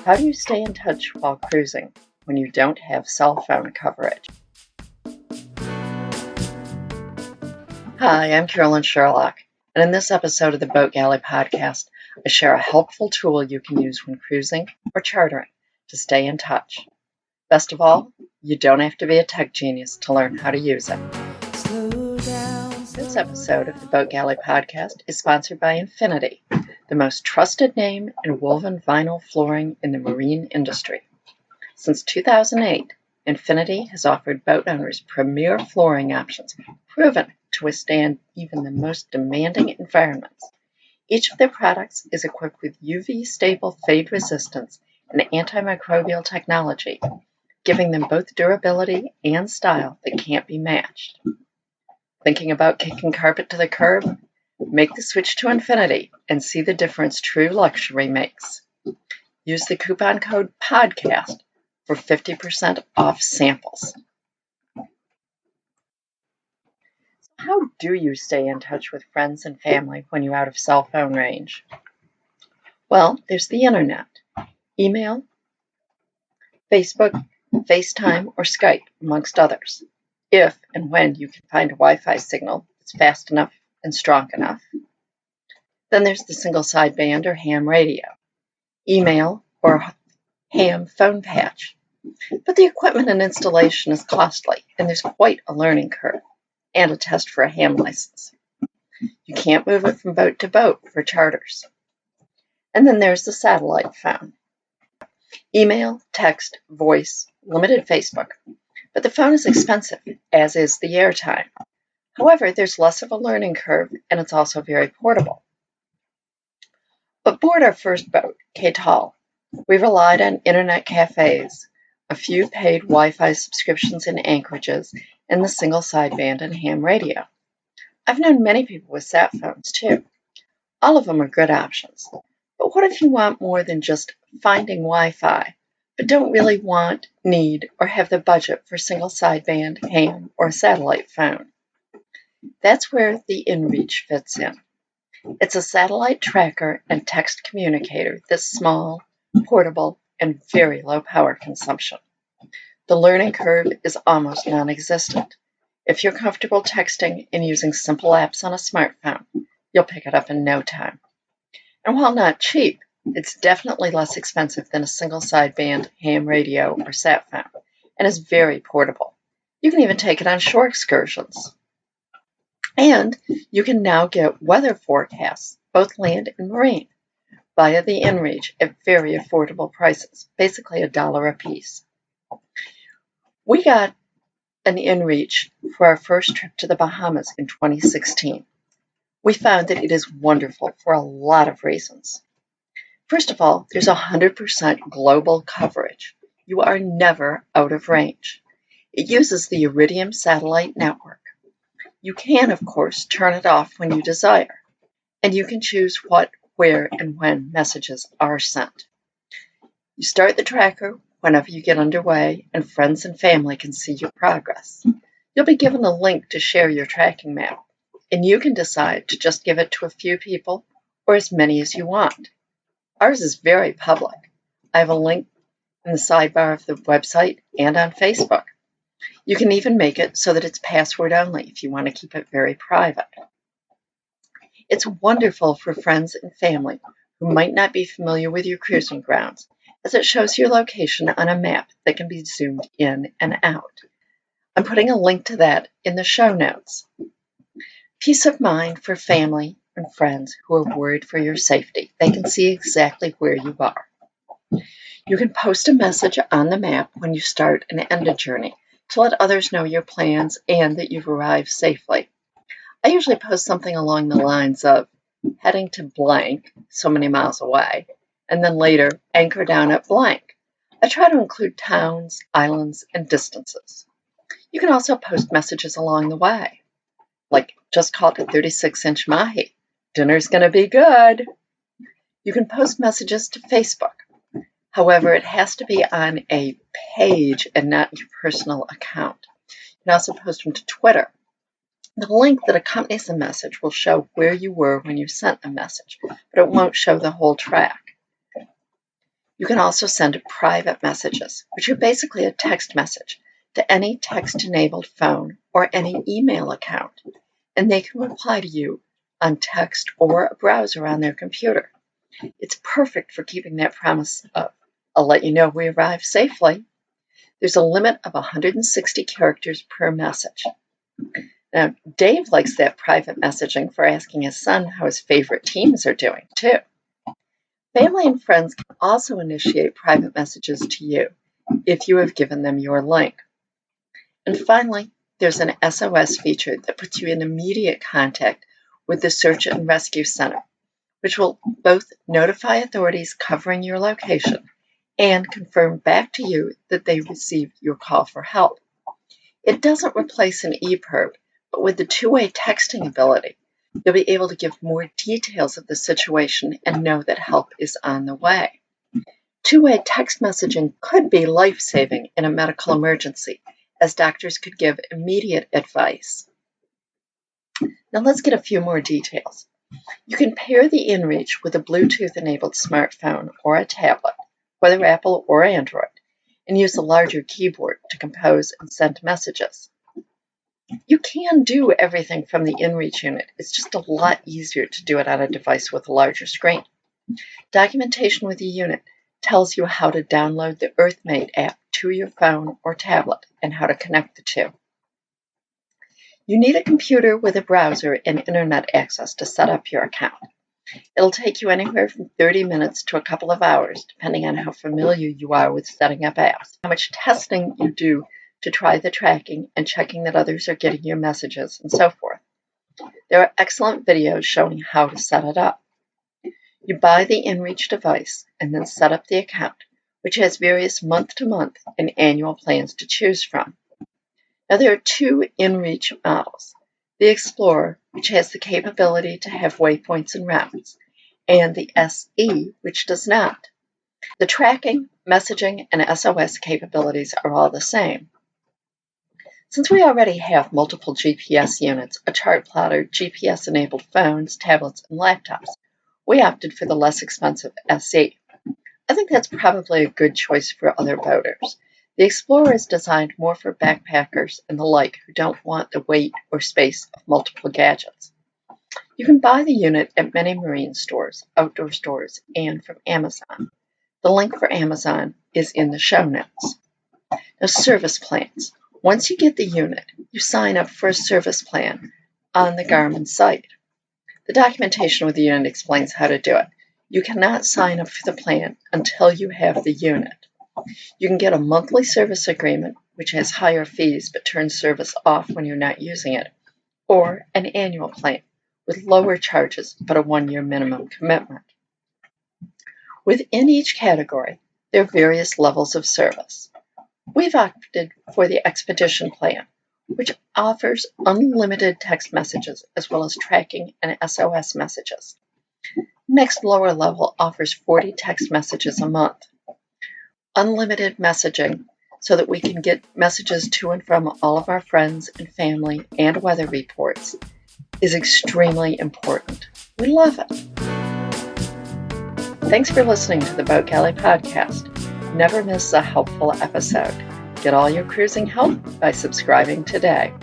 How do you stay in touch while cruising when you don't have cell phone coverage? Hi, I'm Carolyn Sherlock, and in this episode of the Boat Galley podcast, I share a helpful tool you can use when cruising or chartering to stay in touch. Best of all, you don't have to be a tech genius to learn how to use it. This episode of the Boat Galley podcast is sponsored by Infinity, the most trusted name in woven vinyl flooring in the marine industry. Since 2008, Infinity has offered boat owners premier flooring options, proven to withstand even the most demanding environments. Each of their products is equipped with UV-stable fade resistance and antimicrobial technology, giving them both durability and style that can't be matched. Thinking about kicking carpet to the curb? Make the switch to Infinity and see the difference true luxury makes. Use the coupon code PODCAST for 50% off samples. How do you stay in touch with friends and family when you're out of cell phone range? Well, there's the internet, email, Facebook, FaceTime, or Skype, amongst others, if and when you can find a Wi-Fi signal that's fast enough and strong enough. Then there's the single sideband or ham radio, email, or ham phone patch. But the equipment and installation is costly, and there's quite a learning curve and a test for a ham license. You can't move it from boat to boat for charters. And then there's the satellite phone. Email, text, voice, limited Facebook. But the phone is expensive, as is the airtime. However, there's less of a learning curve, and it's also very portable. Aboard our first boat, Catal, we relied on internet cafes, a few paid Wi-Fi subscriptions in anchorages, and the single sideband and ham radio. I've known many people with sat phones too. All of them are good options. But what if you want more than just finding Wi-Fi, but don't really want, need, or have the budget for single sideband, ham, or a satellite phone? That's where the InReach fits in. It's a satellite tracker and text communicator that's small, portable, and very low power consumption. The learning curve is almost non-existent. If you're comfortable texting and using simple apps on a smartphone, you'll pick it up in no time. And while not cheap, it's definitely less expensive than a single sideband, ham radio, or sat phone, and is very portable. You can even take it on shore excursions. And you can now get weather forecasts, both land and marine, via the InReach at very affordable prices, basically $1 a piece. We got an InReach for our first trip to the Bahamas in 2016. We found that it is wonderful for a lot of reasons. First of all, there's 100% global coverage. You are never out of range. It uses the Iridium satellite network. You can, of course, turn it off when you desire, and you can choose what, where, and when messages are sent. You start the tracker whenever you get underway, and friends and family can see your progress. You'll be given a link to share your tracking map, and you can decide to just give it to a few people or as many as you want. Ours is very public. I have a link in the sidebar of the website and on Facebook. You can even make it so that it's password only if you want to keep it very private. It's wonderful for friends and family who might not be familiar with your cruising grounds, as it shows your location on a map that can be zoomed in and out. I'm putting a link to that in the show notes. Peace of mind for family and friends who are worried for your safety. They can see exactly where you are. You can post a message on the map when you start and end a journey to let others know your plans and that you've arrived safely. I usually post something along the lines of heading to blank, so many miles away, and then later anchor down at blank. I try to include towns, islands, and distances. You can also post messages along the way, like just caught a 36-inch mahi. Dinner's gonna be good. You can post messages to Facebook. However, it has to be on a page and not your personal account. You can also post them to Twitter. The link that accompanies the message will show where you were when you sent a message, but it won't show the whole track. You can also send private messages, which are basically a text message, to any text-enabled phone or any email account, and they can reply to you on text or a browser on their computer. It's perfect for keeping that promise of, I'll let you know we arrived safely. There's a limit of 160 characters per message. Now, Dave likes that private messaging for asking his son how his favorite teams are doing, too. Family and friends can also initiate private messages to you if you have given them your link. And finally, there's an SOS feature that puts you in immediate contact with the Search and Rescue Center, which will both notify authorities covering your location and confirm back to you that they received your call for help. It doesn't replace an EPIRB, but with the two-way texting ability, you'll be able to give more details of the situation and know that help is on the way. Two-way text messaging could be life-saving in a medical emergency, as doctors could give immediate advice. Now let's get a few more details. You can pair the inReach with a Bluetooth-enabled smartphone or a tablet, whether Apple or Android, and use a larger keyboard to compose and send messages. You can do everything from the inReach unit. It's just a lot easier to do it on a device with a larger screen. Documentation with the unit tells you how to download the EarthMate app to your phone or tablet and how to connect the two. You need a computer with a browser and internet access to set up your account. It'll take you anywhere from 30 minutes to a couple of hours, depending on how familiar you are with setting up apps, how much testing you do to try the tracking and checking that others are getting your messages, and so forth. There are excellent videos showing how to set it up. You buy the inReach device and then set up the account, which has various month-to-month and annual plans to choose from. Now, there are two inReach models: the Explorer, which has the capability to have waypoints and routes, and the SE, which does not. The tracking, messaging, and SOS capabilities are all the same. Since we already have multiple GPS units, a chart plotter, GPS-enabled phones, tablets, and laptops, we opted for the less expensive SE. I think that's probably a good choice for other boaters. The Explorer is designed more for backpackers and the like who don't want the weight or space of multiple gadgets. You can buy the unit at many marine stores, outdoor stores, and from Amazon. The link for Amazon is in the show notes. Now, service plans. Once you get the unit, you sign up for a service plan on the Garmin site. The documentation with the unit explains how to do it. You cannot sign up for the plan until you have the unit. You can get a monthly service agreement, which has higher fees but turns service off when you're not using it, or an annual plan with lower charges but a 1-year minimum commitment. Within each category, there are various levels of service. We've opted for the Expedition plan, which offers unlimited text messages as well as tracking and SOS messages. Next lower level offers 40 text messages a month. Unlimited messaging so that we can get messages to and from all of our friends and family and weather reports is extremely important. We love it. Thanks for listening to the Boat Galley Podcast. Never miss a helpful episode. Get all your cruising help by subscribing today.